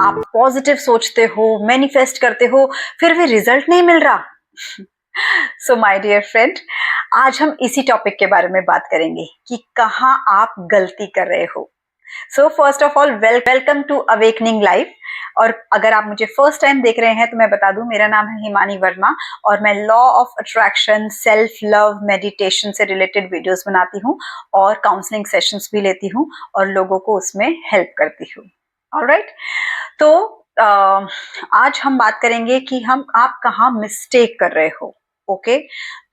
आप पॉजिटिव सोचते हो, मैनिफेस्ट करते हो, फिर भी रिजल्ट नहीं मिल रहा। सो माय डियर फ्रेंड, आज हम इसी टॉपिक के बारे में बात करेंगे कि कहाँ आप गलती कर रहे हो। So first of all welcome to awakening life. और अगर आप मुझे फर्स्ट टाइम देख रहे हैं तो मैं बता दूं, मेरा नाम है हिमानी वर्मा और मैं law of attraction, self love, meditation से रिलेटेड वीडियोस बनाती हूँ और काउंसलिंग सेशंस भी लेती हूँ और लोगों को उसमें हेल्प करती हूँ। ऑलराइट, तो आज हम बात करेंगे कि आप कहाँ मिस्टेक कर रहे हो। ओके,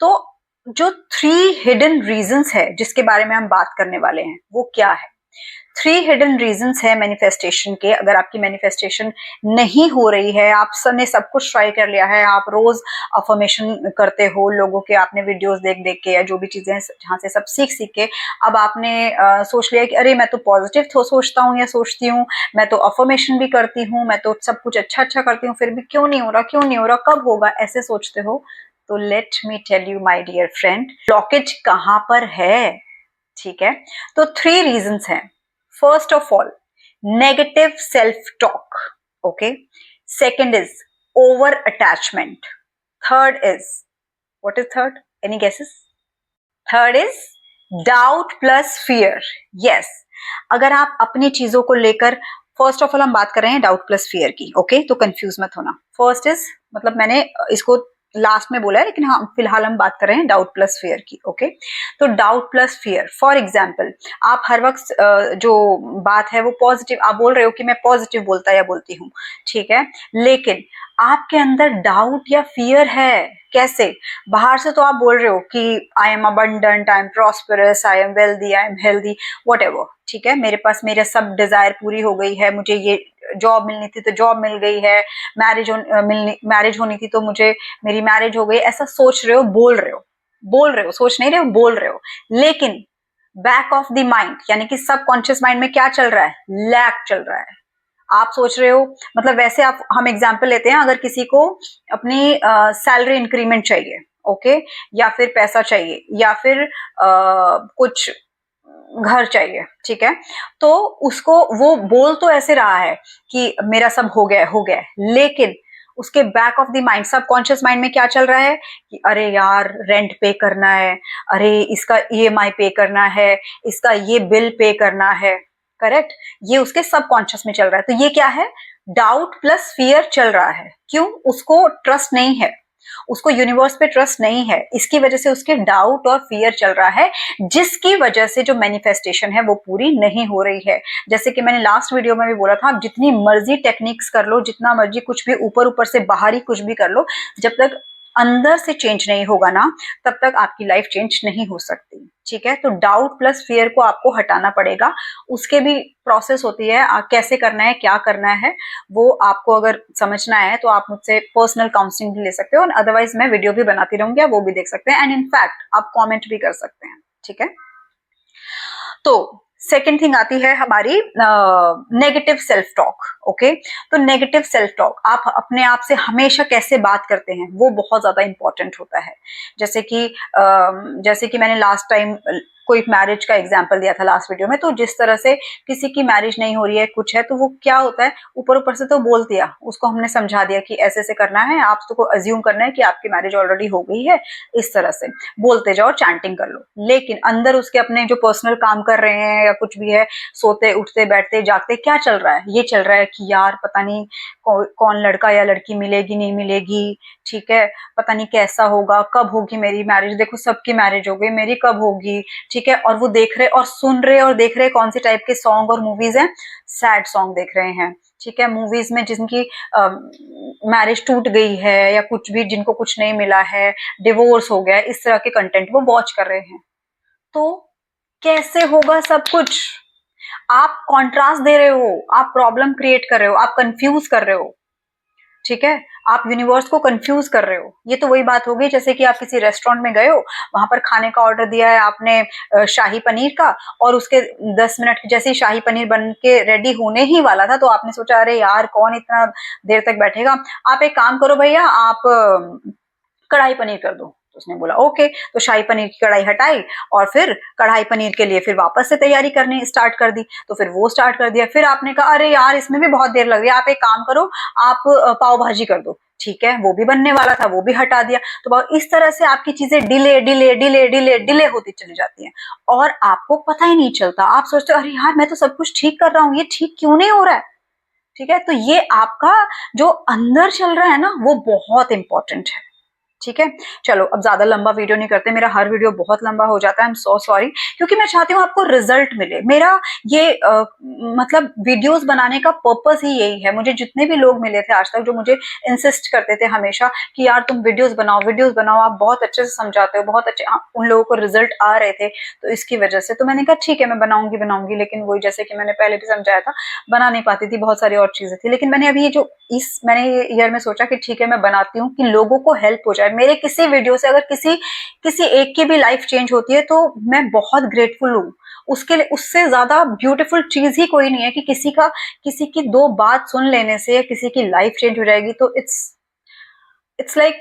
तो जो 3 हिडन रीजंस है जिसके बारे में हम बात करने वाले हैं वो क्या है। 3 हिडन रीजंस है मैनिफेस्टेशन के। अगर आपकी मैनिफेस्टेशन नहीं हो रही है, आप सबने सब कुछ ट्राई कर लिया है, आप रोज अफर्मेशन करते हो लोगों के, आपने वीडियोस देख देख के या जो भी चीजें जहां से सब सीख सीख के अब आपने सोच लिया कि अरे मैं तो पॉजिटिव सोचता हूँ या सोचती हूँ, मैं तो अफर्मेशन भी करती हूँ, मैं तो सब कुछ अच्छा अच्छा करती हूँ, फिर भी क्यों नहीं हो रहा, क्यों नहीं हो रहा, कब होगा, ऐसे सोचते हो। तो let me tell you my dear friend, blockage कहां पर है। ठीक है, तो 3 रीजंस हैं। First of all, negative self-talk. Okay. Second is over attachment. Third is, what is third? Any guesses? Third is doubt plus fear. Yes. अगर आप अपनी चीजों को लेकर, फर्स्ट ऑफ ऑल हम बात कर रहे हैं डाउट प्लस फियर की। ओके, तो कंफ्यूज मत होना। फर्स्ट इज, मतलब मैंने इसको लास्ट में बोला है, लेकिन हाँ फिलहाल हम बात कर रहे हैं डाउट प्लस फियर की। ओके, तो doubt plus fear, for example आप हर वक्त जो बात है वो पॉजिटिव, आप बोल रहे हो कि मैं पॉजिटिव बोलता या बोलती हूँ, ठीक है, लेकिन आपके अंदर डाउट या फियर है। कैसे? बाहर से तो आप बोल रहे हो कि I am abundant, I am prosperous, I am wealthy, I am healthy, what ever, ठीक है, मेरे पास मेरे सब डिजायर पूरी हो गई है, मुझे ये जॉब मिलनी थी तो जॉब मिल गई है, मैरिज होनी थी तो मुझे मेरी मैरिज हो गई, ऐसा सोच रहे हो, बोल रहे हो, सोच नहीं रहे हो, बोल रहे हो। लेकिन बैक ऑफ द माइंड, यानी कि सब कॉन्शियस माइंड में क्या चल रहा है? लैक चल रहा है। आप सोच रहे हो, मतलब वैसे आप, हम एग्जाम्पल लेते हैं, अगर किसी को अपनी सैलरी इंक्रीमेंट चाहिए, ओके, या फिर पैसा चाहिए, या फिर कुछ घर चाहिए, ठीक है, तो उसको वो बोल तो ऐसे रहा है कि मेरा सब हो गया, लेकिन उसके बैक ऑफ द माइंड, सब कॉन्शियस माइंड में क्या चल रहा है कि अरे यार रेंट पे करना है, अरे इसका ईएमआई पे करना है, इसका ये बिल पे करना है। करेक्ट, ये उसके सब कॉन्शियस में चल रहा है। तो ये क्या है? डाउट प्लस फियर चल रहा है। क्यों? उसको ट्रस्ट नहीं है, उसको यूनिवर्स पे ट्रस्ट नहीं है, इसकी वजह से उसके डाउट और फियर चल रहा है, जिसकी वजह से जो मैनिफेस्टेशन है वो पूरी नहीं हो रही है। जैसे कि मैंने लास्ट वीडियो में भी बोला था, आप जितनी मर्जी टेक्निक्स कर लो, जितना मर्जी कुछ भी ऊपर ऊपर से बाहरी कुछ भी कर लो, जब तक अंदर से चेंज नहीं होगा ना, तब तक आपकी लाइफ चेंज नहीं हो सकती। ठीक है, तो डाउट प्लस फियर को आपको हटाना पड़ेगा। उसके भी प्रोसेस होती है, कैसे करना है, क्या करना है, वो आपको अगर समझना है तो आप मुझसे पर्सनल काउंसलिंग भी ले सकते हो, और अदरवाइज मैं वीडियो भी बनाती रहूंगी, आप वो भी देख सकते हैं, एंड इनफैक्ट आप कमेंट भी कर सकते हैं। ठीक है, तो सेकेंड थिंग आती है हमारी नेगेटिव सेल्फ टॉक। ओके, तो नेगेटिव सेल्फ टॉक, आप अपने आप से हमेशा कैसे बात करते हैं वो बहुत ज्यादा इंपॉर्टेंट होता है। जैसे कि मैंने लास्ट टाइम कोई मैरिज का एग्जांपल दिया था लास्ट वीडियो में, तो जिस तरह से किसी की मैरिज नहीं हो रही है, कुछ है, तो वो क्या होता है, ऊपर ऊपर से तो बोल दिया, उसको हमने समझा दिया कि ऐसे ऐसे करना है, आप तो अज्यूम करना है कि आपकी मैरिज ऑलरेडी हो गई है, इस तरह से बोलते जाओ, चैंटिंग कर लो, लेकिन अंदर उसके अपने जो पर्सनल काम कर रहे हैं या कुछ भी है, सोते उठते बैठते जागते क्या चल रहा है? ये चल रहा है कि यार पता नहीं कौन लड़का या लड़की मिलेगी नहीं मिलेगी, ठीक है, पता नहीं कैसा होगा, कब होगी मेरी मैरिज, देखो सबकी मैरिज हो गई, मेरी कब होगी, ठीक है, और वो देख रहे और सुन रहे और देख रहे कौन सी टाइप के सॉन्ग और मूवीज हैं, सैड सॉन्ग देख रहे हैं, ठीक है, मूवीज में जिनकी मैरिज टूट गई है या कुछ भी, जिनको कुछ नहीं मिला है, डिवोर्स हो गया, इस तरह के कंटेंट वो वॉच कर रहे हैं। तो कैसे होगा सब कुछ? आप कॉन्ट्रास्ट दे रहे हो, आप प्रॉब्लम क्रिएट कर रहे हो, आप कंफ्यूज कर रहे हो, ठीक है, आप यूनिवर्स को कंफ्यूज कर रहे हो। ये तो वही बात हो गई जैसे कि आप किसी रेस्टोरेंट में गए हो, वहां पर खाने का ऑर्डर दिया है आपने शाही पनीर का, और उसके 10 मिनट जैसे ही शाही पनीर बन के रेडी होने ही वाला था, तो आपने सोचा अरे यार कौन इतना देर तक बैठेगा, आप एक काम करो भैया, आप कढ़ाई पनीर कर दो। तो उसने बोला ओके, तो शाही पनीर की कढ़ाई हटाई और फिर कढ़ाई पनीर के लिए फिर वापस से तैयारी करनी स्टार्ट कर दी। तो फिर वो स्टार्ट कर दिया। फिर आपने कहा अरे यार इसमें भी बहुत देर लग रही है, आप एक काम करो, आप पाव भाजी कर दो। ठीक है, वो भी बनने वाला था, वो भी हटा दिया। तो इस तरह से आपकी चीजें delay delay delay delay delay होती चली जाती हैं और आपको पता ही नहीं चलता। आप सोचते हो अरे यार मैं तो सब कुछ ठीक कर रहा हूँ, ये ठीक क्यों नहीं हो रहा है। ठीक है, तो ये आपका जो अंदर चल रहा है ना वो बहुत इंपॉर्टेंट है। ठीक है, चलो अब ज्यादा लंबा वीडियो नहीं करते, मेरा हर वीडियो बहुत लंबा हो जाता है, आई एम सो सॉरी, क्योंकि मैं चाहती हूँ आपको रिजल्ट मिले। मेरा ये मतलब वीडियोस बनाने का पर्पस ही यही है। मुझे जितने भी लोग मिले थे आज तक जो मुझे इंसिस्ट करते थे हमेशा कि यार तुम वीडियोस बनाओ, आप बहुत अच्छे से समझाते हो, बहुत अच्छे, उन लोगों को रिजल्ट आ रहे थे तो इसकी वजह से तो मैंने कहा ठीक है मैं बनाऊंगी, लेकिन वही जैसे कि मैंने पहले भी समझाया था, बना नहीं पाती थी, बहुत सारी और चीजें थी। लेकिन मैंने अभी मैंने ये ईयर में सोचा कि ठीक है मैं बनाती हूँ कि लोगों को हेल्प हो जाए। मेरे किसी वीडियो से अगर किसी एक की भी लाइफ चेंज होती है तो मैं बहुत ग्रेटफुल हूँ। उसके लिए उससे ज्यादा ब्यूटीफुल चीज ही कोई नहीं है कि किसी की दो बात सुन लेने से किसी की लाइफ चेंज हो जाएगी। तो it's like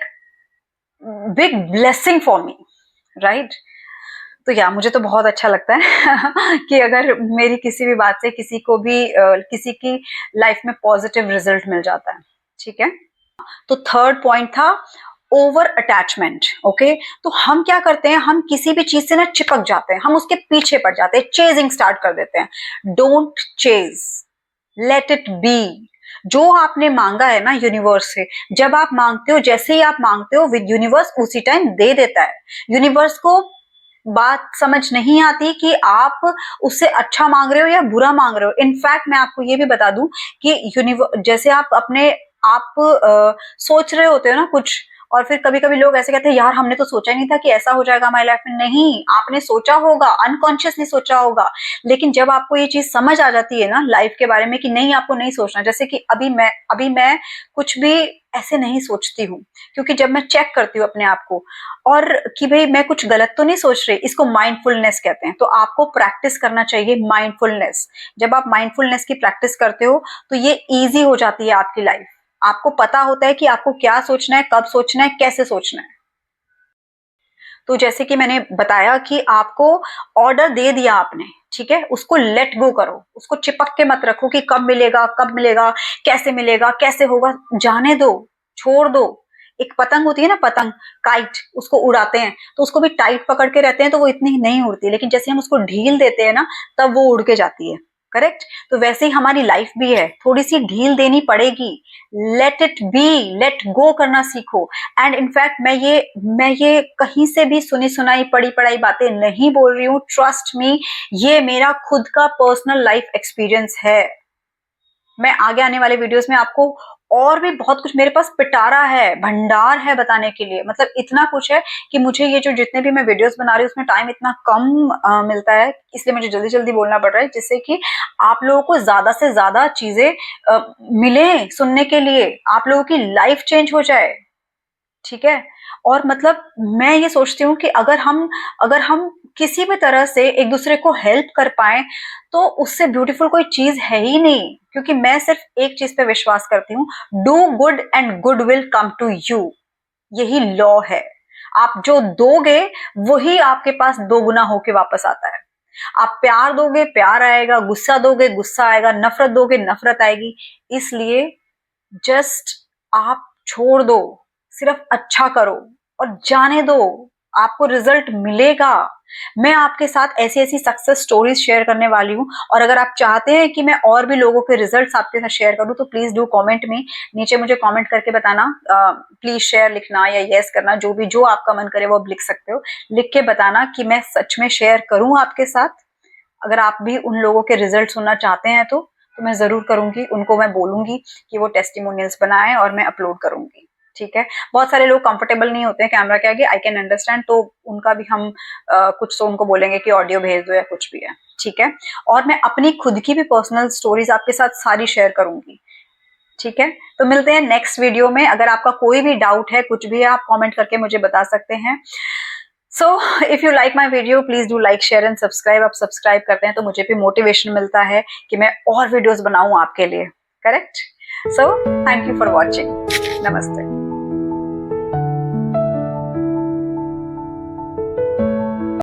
big blessing for me, right. तो या मुझे तो बहुत अच्छा लगता है कि अगर मेरी किसी भी बात से किसी को भी किसी की लाइफ में पॉजिटिव रिजल्ट मिल जाता है। ठीक है, तो थर्ड पॉइंट था ओवर अटैचमेंट। ओके, तो हम क्या करते हैं, हम किसी भी चीज से ना चिपक जाते हैं, हम उसके पीछे पड़ जाते हैं, चेजिंग स्टार्ट कर देते हैं। Don't chase, let it be. जो आपने मांगा है ना यूनिवर्स से, जब आप मांगते हो, जैसे ही आप मांगते हो यूनिवर्स उसी टाइम दे देता है। यूनिवर्स को बात समझ नहीं आती कि आप उससे अच्छा मांग रहे हो या बुरा मांग रहे हो। इनफैक्ट मैं आपको ये भी बता दूं कि जैसे आप सोच रहे होते हो ना कुछ, और फिर कभी कभी लोग ऐसे कहते हैं यार हमने तो सोचा ही नहीं था कि ऐसा हो जाएगा हमारी लाइफ में। नहीं, आपने सोचा होगा, अनकॉन्शियसली सोचा होगा, लेकिन जब आपको ये चीज समझ आ जाती है ना लाइफ के बारे में कि नहीं आपको नहीं सोचना, जैसे कि अभी मैं कुछ भी ऐसे नहीं सोचती हूँ, क्योंकि जब मैं चेक करती हूँ अपने आप को और कि भाई मैं कुछ गलत तो नहीं सोच रही, इसको माइंडफुलनेस कहते हैं। तो आपको प्रैक्टिस करना चाहिए माइंडफुलनेस। जब आप माइंडफुलनेस की प्रैक्टिस करते हो तो ये इजी हो जाती है आपकी लाइफ। आपको पता होता है कि आपको क्या सोचना है, कब सोचना है, कैसे सोचना है। तो जैसे कि मैंने बताया कि आपको ऑर्डर दे दिया आपने, ठीक है, उसको लेट गो करो, उसको चिपक के मत रखो कि कब मिलेगा, कैसे मिलेगा, कैसे होगा, जाने दो, छोड़ दो। एक पतंग होती है ना, पतंग, काइट, उसको उड़ाते हैं तो उसको भी टाइट पकड़ के रहते हैं तो वो इतनी नहीं उड़ती, लेकिन जैसे हम उसको ढील देते हैं ना तब वो उड़ के जाती है। करेक्ट। तो वैसे ही हमारी लाइफ भी है, थोड़ी सी ढील देनी पड़ेगी। Let it be, let go करना सीखो। एंड इनफैक्ट मैं ये कहीं से भी सुनी सुनाई पढ़ी पढ़ाई बातें नहीं बोल रही हूँ, ट्रस्ट मी, ये मेरा खुद का पर्सनल लाइफ एक्सपीरियंस है। मैं आगे आने वाले वीडियोस में आपको और भी बहुत कुछ, मेरे पास पिटारा है, भंडार है बताने के लिए, मतलब इतना कुछ है कि मुझे ये जो जितने भी मैं वीडियोस बना रही हूँ उसमें टाइम इतना कम मिलता है, इसलिए मुझे जल्दी जल्दी बोलना पड़ रहा है, जिससे कि आप लोगों को ज्यादा से ज्यादा चीजें मिले सुनने के लिए, आप लोगों की लाइफ चेंज हो जाए। ठीक है, और मतलब मैं ये सोचती हूँ कि अगर हम किसी भी तरह से एक दूसरे को हेल्प कर पाए तो उससे ब्यूटीफुल कोई चीज है ही नहीं। क्योंकि मैं सिर्फ एक चीज पे विश्वास करती हूँ, do good and good will come to you. यही लॉ है, आप जो दोगे वही आपके पास दोगुना होके वापस आता है। आप प्यार दोगे प्यार आएगा, गुस्सा दोगे गुस्सा आएगा, नफरत दोगे नफरत आएगी। इसलिए जस्ट आप छोड़ दो, सिर्फ अच्छा करो और जाने दो, आपको रिजल्ट मिलेगा। मैं आपके साथ ऐसी ऐसी सक्सेस स्टोरीज शेयर करने वाली हूँ, और अगर आप चाहते हैं कि मैं और भी लोगों के रिजल्ट्स आपके साथ शेयर करूँ तो प्लीज डू कमेंट में, नीचे मुझे कमेंट करके बताना, प्लीज शेयर लिखना या यस करना, जो आपका मन करे वो आप लिख सकते हो। लिख के बताना कि मैं सच में शेयर करूँ आपके साथ। अगर आप भी उन लोगों के रिजल्ट सुनना चाहते हैं तो मैं जरूर करूंगी, उनको मैं बोलूंगी कि वो टेस्टिमोनियल्स बनाएं और मैं अपलोड करूंगी। ठीक है, बहुत सारे लोग कंफर्टेबल नहीं होते हैं कैमरा के आगे, आई कैन अंडरस्टैंड, तो उनका भी हम कुछ तो उनको बोलेंगे कि ऑडियो भेज दो या कुछ भी है। ठीक है, और मैं अपनी खुद की भी पर्सनल स्टोरीज आपके साथ सारी शेयर करूंगी। ठीक है, तो मिलते हैं नेक्स्ट वीडियो में। अगर आपका कोई भी डाउट है, कुछ भी है, आप कमेंट करके मुझे बता सकते हैं। So if you like my video please do like share and subscribe. आप सब्सक्राइब करते हैं तो मुझे भी मोटिवेशन मिलता है कि मैं और वीडियोस बनाऊं आपके लिए। Correct. So thank you for watching. नमस्ते।